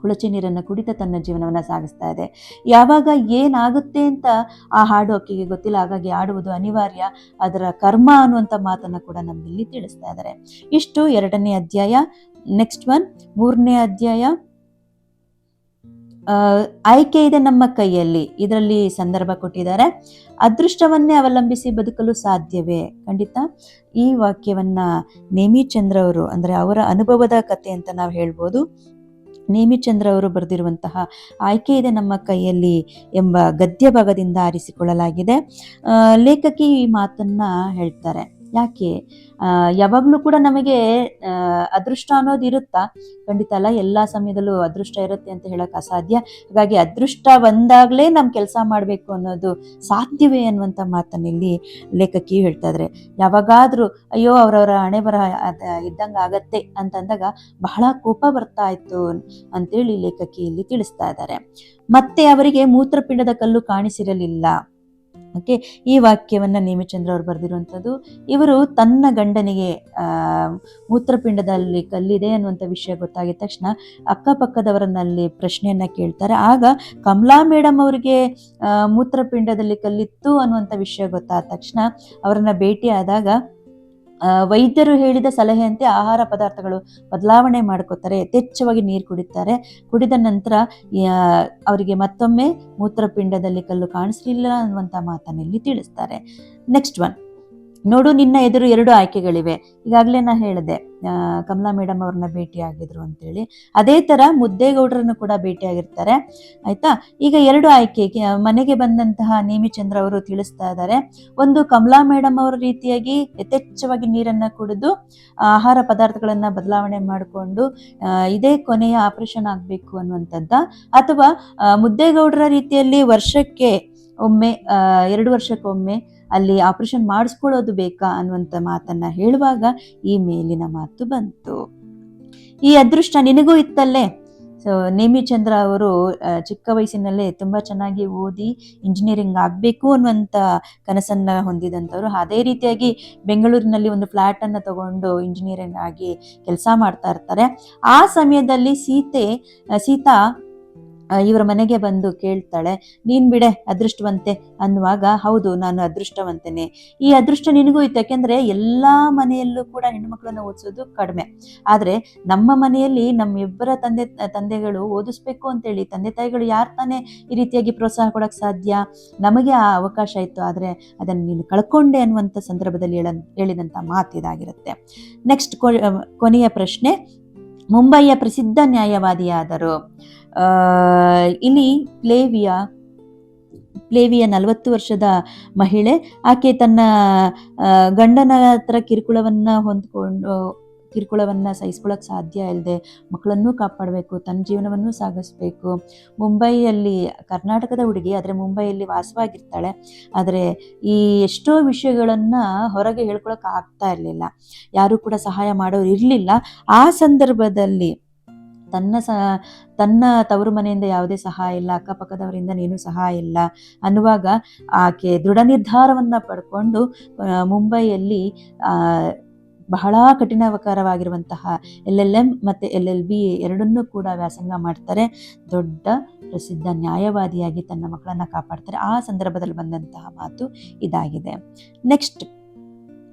ಕುಳಚೆ ನೀರನ್ನು ಕುಡಿತಾ ತನ್ನ ಜೀವನವನ್ನು ಸಾಗಿಸ್ತಾ ಇದೆ. ಯಾವಾಗ ಏನಾಗುತ್ತೆ ಅಂತ ಆ ಹಾಡು ಹಕ್ಕಿಗೆ ಗೊತ್ತಿಲ್ಲ. ಹಾಗಾಗಿ ಆಡುವುದು ಅನಿವಾರ್ಯ, ಅದರ ಕರ್ಮ ಅನ್ನುವಂಥ ಮಾತನ್ನು ಕೂಡ ನಮ್ಮಲ್ಲಿ ತಿಳಿಸ್ತಾ ಇದ್ದಾರೆ. ಇಷ್ಟು 2ನೇ ಅಧ್ಯಾಯ. ನೆಕ್ಸ್ಟ್ ಒನ್, 3ನೇ ಅಧ್ಯಾಯ. ಆಯ್ಕೆ ಇದೆ ನಮ್ಮ ಕೈಯಲ್ಲಿ. ಇದರಲ್ಲಿ ಸಂದರ್ಭ ಕೊಟ್ಟಿದ್ದಾರೆ. ಅದೃಷ್ಟವನ್ನೇ ಅವಲಂಬಿಸಿ ಬದುಕಲು ಸಾಧ್ಯವೇ? ಖಂಡಿತ ಈ ವಾಕ್ಯವನ್ನ ನೇಮಿಚಂದ್ರ ಅವರು, ಅಂದ್ರೆ ಅವರ ಅನುಭವದ ಕಥೆ ಅಂತ ನಾವು ಹೇಳ್ಬೋದು. ನೇಮಿಚಂದ್ರ ಅವರು ಬರೆದಿರುವಂತಹ ಆಯ್ಕೆ ಇದೆ ನಮ್ಮ ಕೈಯಲ್ಲಿ ಎಂಬ ಗದ್ಯ ಭಾಗದಿಂದ ಆರಿಸಿಕೊಳ್ಳಲಾಗಿದೆ. ಲೇಖಕಿ ಈ ಮಾತನ್ನ ಹೇಳ್ತಾರೆ. ಯಾಕೆ ಯಾವಾಗಲೂ ಕೂಡ ನಮಗೆ ಅದೃಷ್ಟ ಅನ್ನೋದು ಇರುತ್ತಾ? ಖಂಡಿತ ಅಲ್ಲ. ಎಲ್ಲ ಸಮಯದಲ್ಲೂ ಅದೃಷ್ಟ ಇರುತ್ತೆ ಅಂತ ಹೇಳಕ್ ಅಸಾಧ್ಯ. ಹಾಗಾಗಿ ಅದೃಷ್ಟ ಬಂದಾಗಲೇ ನಮ್ಮ ಕೆಲಸ ಮಾಡಬೇಕು ಅನ್ನೋದು ಸಾಧ್ಯವೇ ಅನ್ನುವಂಥ ಮಾತನ್ನಿಲ್ಲಿ ಲೇಖಕಿ ಹೇಳ್ತಾ ಇದ್ದಾರೆ. ಯಾವಾಗಾದ್ರೂ ಅಯ್ಯೋ ಅವರವರ ಹಣೆ ಬರಹ ಇದ್ದಂಗೆ ಆಗತ್ತೆ ಅಂತಂದಾಗ ಬಹಳ ಕೋಪ ಬರ್ತಾ ಇತ್ತು ಅಂತೇಳಿ ಲೇಖಕಿ ಇಲ್ಲಿ ತಿಳಿಸ್ತಾ ಇದ್ದಾರೆ. ಮತ್ತೆ ಅವರಿಗೆ ಮೂತ್ರಪಿಂಡದ ಕಲ್ಲು ಕಾಣಿಸಿರಲಿಲ್ಲ. ಓಕೆ, ಈ ವಾಕ್ಯವನ್ನ ನೇಮಿಚಂದ್ರ ಅವರು ಬರೆದಿರುವಂಥದ್ದು. ಇವರು ತನ್ನ ಗಂಡನಿಗೆ ಮೂತ್ರಪಿಂಡದಲ್ಲಿ ಕಲ್ಲಿದೆ ಅನ್ನುವಂಥ ವಿಷಯ ಗೊತ್ತಾಗಿದ ತಕ್ಷಣ ಅಕ್ಕಪಕ್ಕದವರನ್ನಲ್ಲಿ ಪ್ರಶ್ನೆಯನ್ನ ಕೇಳ್ತಾರೆ. ಆಗ ಕಮಲಾ ಮೇಡಮ್ ಅವರಿಗೆ ಮೂತ್ರಪಿಂಡದಲ್ಲಿ ಕಲ್ಲಿತ್ತು ಅನ್ನುವಂಥ ವಿಷಯ ಗೊತ್ತಾದ ತಕ್ಷಣ ಅವರನ್ನ ಭೇಟಿ ಆದಾಗ ವೈದ್ಯರು ಹೇಳಿದ ಸಲಹೆಯಂತೆ ಆಹಾರ ಪದಾರ್ಥಗಳು ಬದಲಾವಣೆ ಮಾಡ್ಕೋತಾರೆ, ಯಥೇಚ್ಛವಾಗಿ ನೀರು ಕುಡಿತಾರೆ. ಕುಡಿದ ನಂತರ ಅವರಿಗೆ ಮತ್ತೊಮ್ಮೆ ಮೂತ್ರಪಿಂಡದಲ್ಲಿ ಕಲ್ಲು ಕಾಣಿಸ್ಲಿಲ್ಲ ಅನ್ನುವಂಥ ಮಾತನ್ನಿಲ್ಲಿ ತಿಳಿಸ್ತಾರೆ. ನೆಕ್ಸ್ಟ್ ಒನ್, ನೋಡು ನಿನ್ನ ಎದುರು 2 ಆಯ್ಕೆಗಳಿವೆ. ಈಗಾಗಲೇ ನಾ ಹೇಳಿದೆ ಕಮಲಾ ಮೇಡಮ್ ಅವ್ರನ್ನ ಭೇಟಿ ಆಗಿದ್ರು ಅಂತೇಳಿ. ಅದೇ ತರ ಮುದ್ದೇಗೌಡರನ್ನು ಕೂಡ ಭೇಟಿ ಆಗಿರ್ತಾರೆ. ಆಯ್ತಾ, ಈಗ 2 ಆಯ್ಕೆ ಮನೆಗೆ ಬಂದಂತಹ ನೇಮಿಚಂದ್ರ ಅವರು ತಿಳಿಸ್ತಾ ಇದ್ದಾರೆ. ಒಂದು, ಕಮಲಾ ಮೇಡಮ್ ಅವರ ರೀತಿಯಾಗಿ ಯಥೇಚ್ಛವಾಗಿ ನೀರನ್ನ ಕುಡಿದು ಆಹಾರ ಪದಾರ್ಥಗಳನ್ನ ಬದಲಾವಣೆ ಮಾಡಿಕೊಂಡು ಇದೇ ಕೊನೆಯ ಆಪರೇಷನ್ ಆಗ್ಬೇಕು ಅನ್ನುವಂಥದ್ದ, ಅಥವಾ ಮುದ್ದೇಗೌಡರ ರೀತಿಯಲ್ಲಿ ವರ್ಷಕ್ಕೆ ಒಮ್ಮೆ 2 ವರ್ಷಕ್ಕೊಮ್ಮೆ ಅಲ್ಲಿ ಆಪರೇಷನ್ ಮಾಡಿಸ್ಕೊಳ್ಳೋದು ಬೇಕಾ ಅನ್ನುವಂಥ ಮಾತನ್ನ ಹೇಳುವಾಗ ಈ ಮೇಲಿನ ಮಾತು ಬಂತು. ಈ ಅದೃಷ್ಟ ನಿನಗೂ ಇತ್ತಲ್ಲೇ. ಸೊ ನೇಮಿಚಂದ್ರ ಅವರು ಚಿಕ್ಕ ವಯಸ್ಸಿನಲ್ಲೇ ತುಂಬಾ ಚೆನ್ನಾಗಿ ಓದಿ ಇಂಜಿನಿಯರಿಂಗ್ ಆಗಬೇಕು ಅನ್ನುವಂಥ ಕನಸನ್ನ ಹೊಂದಿದಂಥವ್ರು. ಅದೇ ರೀತಿಯಾಗಿ ಬೆಂಗಳೂರಿನಲ್ಲಿ ಒಂದು ಫ್ಲಾಟ್ ಅನ್ನ ತಗೊಂಡು ಇಂಜಿನಿಯರಿಂಗ್ ಆಗಿ ಕೆಲಸ ಮಾಡ್ತಾ ಇರ್ತಾರೆ. ಆ ಸಮಯದಲ್ಲಿ ಸೀತಾ ಇವರ ಮನೆಗೆ ಬಂದು ಕೇಳ್ತಾಳೆ, ನೀನ್ ಬಿಡೆ ಅದೃಷ್ಟವಂತೆ ಅನ್ನುವಾಗ, ಹೌದು ನಾನು ಅದೃಷ್ಟವಂತನೇ, ಈ ಅದೃಷ್ಟ ನಿನಗೂ ಇತ್ತು. ಯಾಕೆಂದ್ರೆ ಎಲ್ಲಾ ಮನೆಯಲ್ಲೂ ಕೂಡ ಹೆಣ್ಣುಮಕ್ಕಳನ್ನ ಓದಿಸೋದು ಕಡಿಮೆ. ಆದ್ರೆ ನಮ್ಮ ಮನೆಯಲ್ಲಿ ನಮ್ಮಿಬ್ಬರ ತಂದೆಗಳು ಓದಿಸ್ಬೇಕು ಅಂತೇಳಿ ತಂದೆ ತಾಯಿಗಳು ಯಾರು ತಾನೇ ಈ ರೀತಿಯಾಗಿ ಪ್ರೋತ್ಸಾಹ ಕೊಡಕ್ ಸಾಧ್ಯ? ನಮಗೆ ಆ ಅವಕಾಶ ಇತ್ತು, ಆದ್ರೆ ಅದನ್ನು ನೀನು ಕಳ್ಕೊಂಡೆ ಅನ್ನುವಂಥ ಸಂದರ್ಭದಲ್ಲಿ ಹೇಳಿದಂಥ ಮಾತಿದಾಗಿರುತ್ತೆ. ನೆಕ್ಸ್ಟ್ ಕೊನೆಯ ಪ್ರಶ್ನೆ, ಮುಂಬಯಿಯ ಪ್ರಸಿದ್ಧ ನ್ಯಾಯವಾದಿಯಾದರು. ಇಲ್ಲಿ ಪ್ಲೇವಿಯ 40 ವರ್ಷದ ಮಹಿಳೆ. ಆಕೆ ತನ್ನ ಗಂಡನ ಹತ್ರ ಕಿರುಕುಳವನ್ನ ಸಹಿಸ್ಕೊಳ್ಳೋಕೆ ಸಾಧ್ಯ ಇಲ್ಲದೆ ಮಕ್ಕಳನ್ನೂ ಕಾಪಾಡಬೇಕು, ತನ್ನ ಜೀವನವನ್ನು ಸಾಗಿಸ್ಬೇಕು. ಮುಂಬೈಯಲ್ಲಿ, ಕರ್ನಾಟಕದ ಹುಡುಗಿ ಆದರೆ ಮುಂಬೈಯಲ್ಲಿ ವಾಸವಾಗಿರ್ತಾಳೆ. ಆದರೆ ಈ ಎಷ್ಟೋ ವಿಷಯಗಳನ್ನ ಹೊರಗೆ ಹೇಳ್ಕೊಳಕ್ ಆಗ್ತಾ ಇರಲಿಲ್ಲ, ಯಾರು ಕೂಡ ಸಹಾಯ ಮಾಡೋರು ಇರಲಿಲ್ಲ. ಆ ಸಂದರ್ಭದಲ್ಲಿ ತನ್ನ ತವರು ಮನೆಯಿಂದ ಯಾವುದೇ ಸಹಾಯ ಇಲ್ಲ, ಅಕ್ಕಪಕ್ಕದವರಿಂದ ಏನೂ ಸಹಾಯ ಇಲ್ಲ ಅನ್ನುವಾಗ ಆಕೆ ದೃಢ ನಿರ್ಧಾರವನ್ನು ಪಡ್ಕೊಂಡು ಮುಂಬೈಯಲ್ಲಿ ಬಹಳ ಕಠಿಣಕರವಾಗಿರುವಂತಹ LLM ಮತ್ತು LLB ಎರಡನ್ನೂ ಕೂಡ ವ್ಯಾಸಂಗ ಮಾಡ್ತಾರೆ. ದೊಡ್ಡ ಪ್ರಸಿದ್ಧ ನ್ಯಾಯವಾದಿಯಾಗಿ ತನ್ನ ಮಕ್ಕಳನ್ನು ಕಾಪಾಡ್ತಾರೆ. ಆ ಸಂದರ್ಭದಲ್ಲಿ ಬಂದಂತಹ ಮಾತು ಇದಾಗಿದೆ. ನೆಕ್ಸ್ಟ್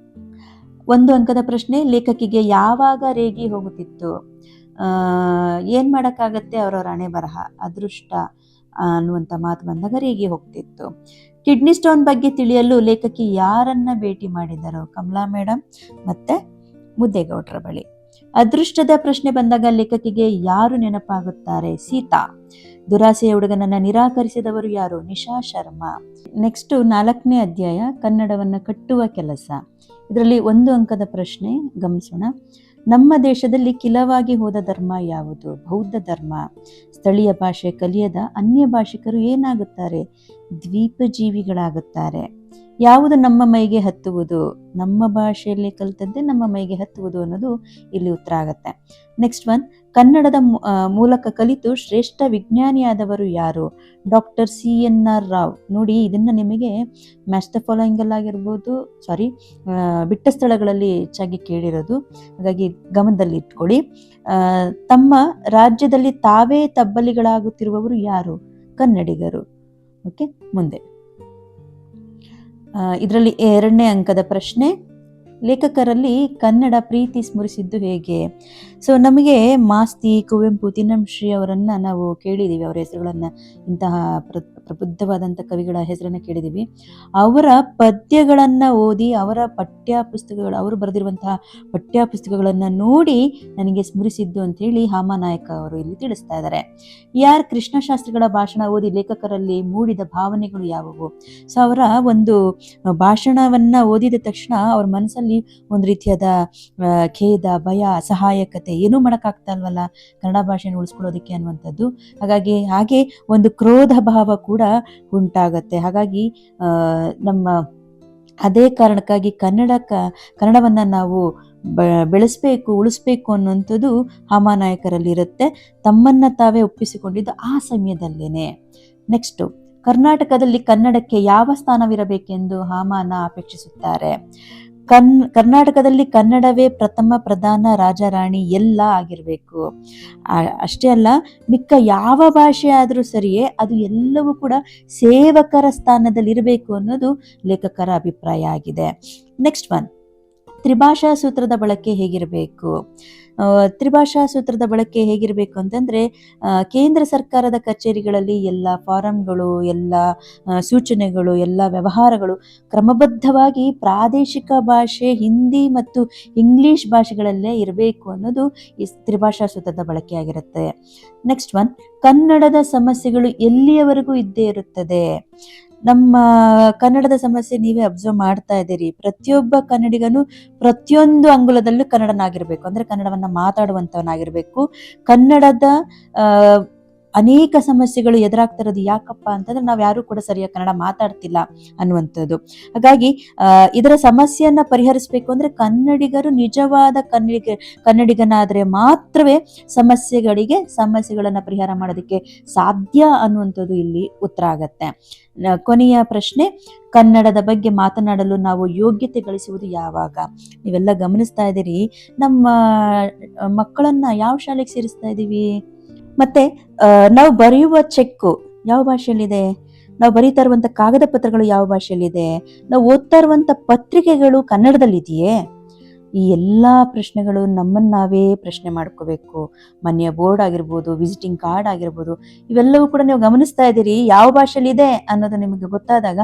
1 ಅಂಕದ ಪ್ರಶ್ನೆ, ಲೇಖಕಿಗೆ ಯಾವಾಗ ರೇಗಿ ಹೋಗುತ್ತಿತ್ತು? ಏನು ಮಾಡೋಕ್ಕಾಗತ್ತೆ, ಅವರವರ ಹಣೆ ಬರಹ, ಅದೃಷ್ಟ ಅನ್ನುವಂಥ ಮಾತು ಬಂದಾಗ ರೇಗಿ ಹೋಗ್ತಿತ್ತು. ಕಿಡ್ನಿ ಸ್ಟೋನ್ ಬಗ್ಗೆ ತಿಳಿಯಲು ಲೇಖಕಿ ಯಾರನ್ನ ಭೇಟಿ ಮಾಡಿದರು? ಕಮಲಾ ಮೇಡಮ್ ಮತ್ತೆ ಮುದ್ದೇಗೌಡರ ಬಳಿ. ಅದೃಷ್ಟದ ಪ್ರಶ್ನೆ ಬಂದಾಗ ಲೇಖಕಿಗೆ ಯಾರು ನೆನಪಾಗುತ್ತಾರೆ? ಸೀತಾ. ದುರಾಸೆಯ ಹುಡುಗನನ್ನ ನಿರಾಕರಿಸಿದವರು ಯಾರು? ನಿಶಾ ಶರ್ಮಾ. ನೆಕ್ಸ್ಟ್ 4ನೇ ಅಧ್ಯಾಯ, ಕನ್ನಡವನ್ನು ಕಟ್ಟುವ ಕೆಲಸ. ಇದರಲ್ಲಿ 1 ಅಂಕದ ಪ್ರಶ್ನೆ ಗಮನಿಸೋಣ. ನಮ್ಮ ದೇಶದಲ್ಲಿ ಕಿಲವಾಗಿ ಹೋದ ಧರ್ಮ ಯಾವುದು? ಬೌದ್ಧ ಧರ್ಮ. ಸ್ಥಳೀಯ ಭಾಷೆ ಕಲಿಯದ ಅನ್ಯ ಭಾಷಿಕರು ಏನಾಗುತ್ತಾರೆ? ದ್ವೀಪಜೀವಿಗಳಾಗುತ್ತಾರೆ. ಯಾವುದು ನಮ್ಮ ಮೈಗೆ ಹತ್ತುವುದು? ನಮ್ಮ ಭಾಷೆಯಲ್ಲಿ ಕಲಿತದ್ದೇ ನಮ್ಮ ಮೈಗೆ ಹತ್ತುವುದು ಅನ್ನೋದು ಇಲ್ಲಿ ಉತ್ತರ ಆಗುತ್ತೆ. ನೆಕ್ಸ್ಟ್ 1, ಕನ್ನಡದ ಮೂಲಕ ಕಲಿತು ಶ್ರೇಷ್ಠ ವಿಜ್ಞಾನಿಯಾದವರು ಯಾರು? Doctor CNR Rao. ನೋಡಿ, ಇದನ್ನು ನಿಮಗೆ ಮ್ಯಾಚ್ ದ ಫಾಲೋಯಿಂಗ್ ಆಗಿರ್ಬೋದು, ಬಿಟ್ಟ ಸ್ಥಳಗಳಲ್ಲಿ ಹೆಚ್ಚಾಗಿ ಕೇಳಿರೋದು, ಹಾಗಾಗಿ ಗಮನದಲ್ಲಿ ಇಟ್ಕೊಳ್ಳಿ. ತಮ್ಮ ರಾಜ್ಯದಲ್ಲಿ ತಾವೇ ತಬ್ಬಲಿಗಳಾಗುತ್ತಿರುವವರು ಯಾರು? ಕನ್ನಡಿಗರು. ಓಕೆ, ಮುಂದೆ ಇದರಲ್ಲಿ 2ನೇ ಅಂಕದ ಪ್ರಶ್ನೆ, ಲೇಖಕರಲ್ಲಿ ಕನ್ನಡ ಪ್ರೀತಿ ಸ್ಮರಿಸಿದ್ದು ಹೇಗೆ? ಸೊ ನಮಗೆ ಮಾಸ್ತಿ, ಕುವೆಂಪು, ತಿನ್ನಂಶ್ರೀ ಅವರನ್ನು ನಾವು ಕೇಳಿದ್ದೀವಿ, ಅವರ ಹೆಸರುಗಳನ್ನು, ಇಂತಹ ಪ್ರಬುದ್ಧವಾದಂಥ ಕವಿಗಳ ಹೆಸರನ್ನು ಕೇಳಿದ್ದೀವಿ. ಅವರ ಪದ್ಯಗಳನ್ನು ಓದಿ, ಅವರ ಅವರು ಬರೆದಿರುವಂತಹ ಪಠ್ಯ ಪುಸ್ತಕಗಳನ್ನು ನೋಡಿ ನನಗೆ ಸ್ಮರಿಸಿದ್ದು ಅಂತೇಳಿ ಹಾಮಾನಾಯಕ ಅವರು ಇಲ್ಲಿ ತಿಳಿಸ್ತಾ ಇದ್ದಾರೆ. ಯಾರ್ ಕೃಷ್ಣಶಾಸ್ತ್ರಿಗಳ ಭಾಷಣ ಓದಿ ಲೇಖಕರಲ್ಲಿ ಮೂಡಿದ ಭಾವನೆಗಳು ಯಾವುವು? ಸೊ ಅವರ ಒಂದು ಭಾಷಣವನ್ನು ಓದಿದ ತಕ್ಷಣ ಅವ್ರ ಮನಸ್ಸಲ್ಲಿ ಒಂದು ರೀತಿಯಾದ ಖೇದ, ಭಯ, ಅಸಹಾಯಕತೆ, ಏನೂ ಮಾಡೋಕ್ಕಾಗ್ತಾ ಇಲ್ವಲ್ಲ ಕನ್ನಡ ಭಾಷೆಯನ್ನು ಉಳಿಸ್ಕೊಳ್ಳೋದಕ್ಕೆ ಅನ್ನುವಂಥದ್ದು. ಹಾಗೆ ಒಂದು ಕ್ರೋಧ ಭಾವ ಕೂಡ ಉಂಟಾಗತ್ತೆ. ಹಾಗಾಗಿ ಅದೇ ಕಾರಣಕ್ಕಾಗಿ ಕನ್ನಡವನ್ನು ನಾವು ಬೆಳೆಸಬೇಕು, ಉಳಿಸ್ಬೇಕು ಅನ್ನುವಂಥದ್ದು ಹಾಮಾನಾಯಕರಲ್ಲಿ ಇರುತ್ತೆ. ತಮ್ಮನ್ನ ತಾವೇ ಒಪ್ಪಿಸಿಕೊಂಡಿದ್ದು ಆ ಸಮಯದಲ್ಲೇನೆ. ನೆಕ್ಸ್ಟು, ಕರ್ನಾಟಕದಲ್ಲಿ ಕನ್ನಡಕ್ಕೆ ಯಾವ ಸ್ಥಾನವಿರಬೇಕೆಂದು ಹಾಮಾನ ಅಪೇಕ್ಷಿಸುತ್ತಾರೆ? ಕರ್ನಾಟಕದಲ್ಲಿ ಕನ್ನಡವೇ ಪ್ರಥಮ ಪ್ರಧಾನ ರಾಜರಾಣಿ ಎಲ್ಲ ಆಗಿರಬೇಕು. ಅಷ್ಟೇ ಅಲ್ಲ, ಮಿಕ್ಕ ಯಾವ ಭಾಷೆ ಆದರೂ ಸರಿಯೇ ಅದು ಎಲ್ಲವೂ ಕೂಡ ಸೇವಕರ ಸ್ಥಾನದಲ್ಲಿ ಇರಬೇಕು ಅನ್ನೋದು ಲೇಖಕರ ಅಭಿಪ್ರಾಯ ಆಗಿದೆ. ನೆಕ್ಸ್ಟ್ 1, ತ್ರಿಭಾಷಾ ಸೂತ್ರದ ಬಳಕೆ ಹೇಗಿರಬೇಕು? ತ್ರಿಭಾಷಾ ಸೂತ್ರದ ಬಳಕೆ ಹೇಗಿರಬೇಕು ಅಂತಂದರೆ, ಕೇಂದ್ರ ಸರ್ಕಾರದ ಕಚೇರಿಗಳಲ್ಲಿ ಎಲ್ಲ ಫಾರಂಗಳು, ಎಲ್ಲ ಸೂಚನೆಗಳು, ಎಲ್ಲ ವ್ಯವಹಾರಗಳು ಕ್ರಮಬದ್ಧವಾಗಿ ಪ್ರಾದೇಶಿಕ ಭಾಷೆ ಹಿಂದಿ ಮತ್ತು ಇಂಗ್ಲಿಷ್ ಭಾಷೆಗಳಲ್ಲೇ ಇರಬೇಕು ಅನ್ನೋದು ಈ ತ್ರಿಭಾಷಾ ಸೂತ್ರದ ಬಳಕೆಯಾಗಿರುತ್ತೆ. ನೆಕ್ಸ್ಟ್ 1, ಕನ್ನಡದ ಸಮಸ್ಯೆಗಳು ಎಲ್ಲಿಯವರೆಗೂ ಇದ್ದೇ ಇರುತ್ತದೆ? ನಮ್ಮ ಕನ್ನಡದ ಸಮಸ್ಯೆ ನೀವೇ ಅಬ್ಸರ್ವ್ ಮಾಡ್ತಾ ಇದ್ದೀರಿ. ಪ್ರತಿಯೊಬ್ಬ ಕನ್ನಡಿಗನು ಪ್ರತಿಯೊಂದು ಅಂಗುಲದಲ್ಲೂ ಕನ್ನಡನಾಗಿರ್ಬೇಕು, ಅಂದರೆ ಕನ್ನಡವನ್ನು ಮಾತಾಡುವಂಥವನಾಗಿರ್ಬೇಕು. ಕನ್ನಡದ ಅನೇಕ ಸಮಸ್ಯೆಗಳು ಎದುರಾಗ್ತಿರೋದು ಯಾಕಪ್ಪ ಅಂತಂದ್ರೆ ನಾವು ಯಾರು ಕೂಡ ಸರಿಯಾಗಿ ಕನ್ನಡ ಮಾತಾಡ್ತಿಲ್ಲ ಅನ್ನುವಂಥದ್ದು. ಹಾಗಾಗಿ ಇದರ ಸಮಸ್ಯೆಯನ್ನ ಪರಿಹರಿಸಬೇಕು ಅಂದ್ರೆ ಕನ್ನಡಿಗರು ನಿಜವಾದ ಕನ್ನಡಿಗನಾದ್ರೆ ಮಾತ್ರವೇ ಸಮಸ್ಯೆಗಳನ್ನ ಪರಿಹಾರ ಮಾಡೋದಕ್ಕೆ ಸಾಧ್ಯ ಅನ್ನುವಂಥದ್ದು ಇಲ್ಲಿ ಉತ್ತರ ಆಗತ್ತೆ. ಕೊನೆಯ ಪ್ರಶ್ನೆ, ಕನ್ನಡದ ಬಗ್ಗೆ ಮಾತನಾಡಲು ನಾವು ಯೋಗ್ಯತೆ ಗಳಿಸುವುದು ಯಾವಾಗ? ನೀವೆಲ್ಲ ಗಮನಿಸ್ತಾ ಇದ್ದೀರಿ, ನಮ್ಮ ಮಕ್ಕಳನ್ನ ಯಾವ ಶಾಲೆಗೆ ಸೇರಿಸ್ತಾ ಇದ್ದೀವಿ? ಮತ್ತೆ ನಾವು ಬರೆಯುವ ಚೆಕ್ಕು ಯಾವ ಭಾಷೆಯಲ್ಲಿದೆ? ನಾವು ಬರೀತಾ ಇರುವಂತ ಕಾಗದ ಪತ್ರಗಳು ಯಾವ ಭಾಷೆಯಲ್ಲಿದೆ? ನಾವು ಓದ್ತಾ ಇರುವಂತ ಪತ್ರಿಕೆಗಳು ಕನ್ನಡದಲ್ಲಿದೆಯೇ? ಈ ಎಲ್ಲ ಪ್ರಶ್ನೆಗಳು ನಮ್ಮನ್ನು ನಾವೇ ಪ್ರಶ್ನೆ ಮಾಡ್ಕೋಬೇಕು. ಮನೆಯ ಬೋರ್ಡ್ ಆಗಿರ್ಬೋದು, ವಿಸಿಟಿಂಗ್ ಕಾರ್ಡ್ ಆಗಿರ್ಬೋದು, ಇವೆಲ್ಲವೂ ಕೂಡ ನೀವು ಗಮನಿಸ್ತಾ ಇದ್ದೀರಿ. ಯಾವ ಭಾಷೆಯಲ್ಲಿದೆ ಅನ್ನೋದು ನಿಮಗೆ ಗೊತ್ತಾದಾಗ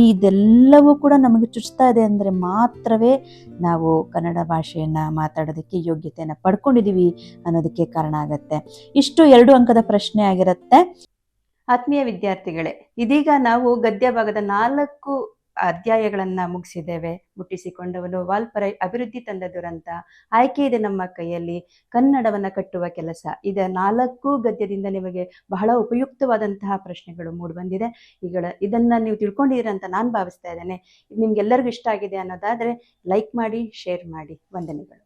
ಇದೆಲ್ಲವೂ ಕೂಡ ನಮಗೆ ಚುಚ್ತಾ ಇದೆ ಅಂದರೆ ಮಾತ್ರವೇ ನಾವು ಕನ್ನಡ ಭಾಷೆಯನ್ನು ಮಾತಾಡೋದಕ್ಕೆ ಯೋಗ್ಯತೆಯನ್ನು ಪಡ್ಕೊಂಡಿದ್ದೀವಿ ಅನ್ನೋದಕ್ಕೆ ಕಾರಣ ಆಗತ್ತೆ. ಇಷ್ಟು 2 ಅಂಕದ ಪ್ರಶ್ನೆ ಆಗಿರುತ್ತೆ. ಆತ್ಮೀಯ ವಿದ್ಯಾರ್ಥಿಗಳೇ, ಇದೀಗ ನಾವು ಗದ್ಯ ಭಾಗದ 4 ಅಧ್ಯಾಯಗಳನ್ನ ಮುಗಿಸಿದ್ದೇವೆ. ಮುಟ್ಟಿಸಿಕೊಂಡವನು ವಾಲ್ಪರೈ, ಅಭಿವೃದ್ಧಿ ತಂದ ದುರಂತ, ಆಯ್ಕೆ ಇದೆ ನಮ್ಮ ಕೈಯಲ್ಲಿ, ಕನ್ನಡವನ್ನ ಕಟ್ಟುವ ಕೆಲಸ. 4 ಗದ್ಯದಿಂದ ನಿಮಗೆ ಬಹಳ ಉಪಯುಕ್ತವಾದಂತಹ ಪ್ರಶ್ನೆಗಳು ಮೂಡಿಬಂದಿದೆ. ಇದನ್ನ ನೀವು ತಿಳ್ಕೊಂಡಿದ್ದೀರ ಅಂತ ನಾನು ಭಾವಿಸ್ತಾ ಇದ್ದೇನೆ. ನಿಮ್ಗೆಲ್ಲರಿಗೂ ಇಷ್ಟ ಆಗಿದೆ ಅನ್ನೋದಾದ್ರೆ ಲೈಕ್ ಮಾಡಿ, ಶೇರ್ ಮಾಡಿ. ವಂದನೆಗಳು.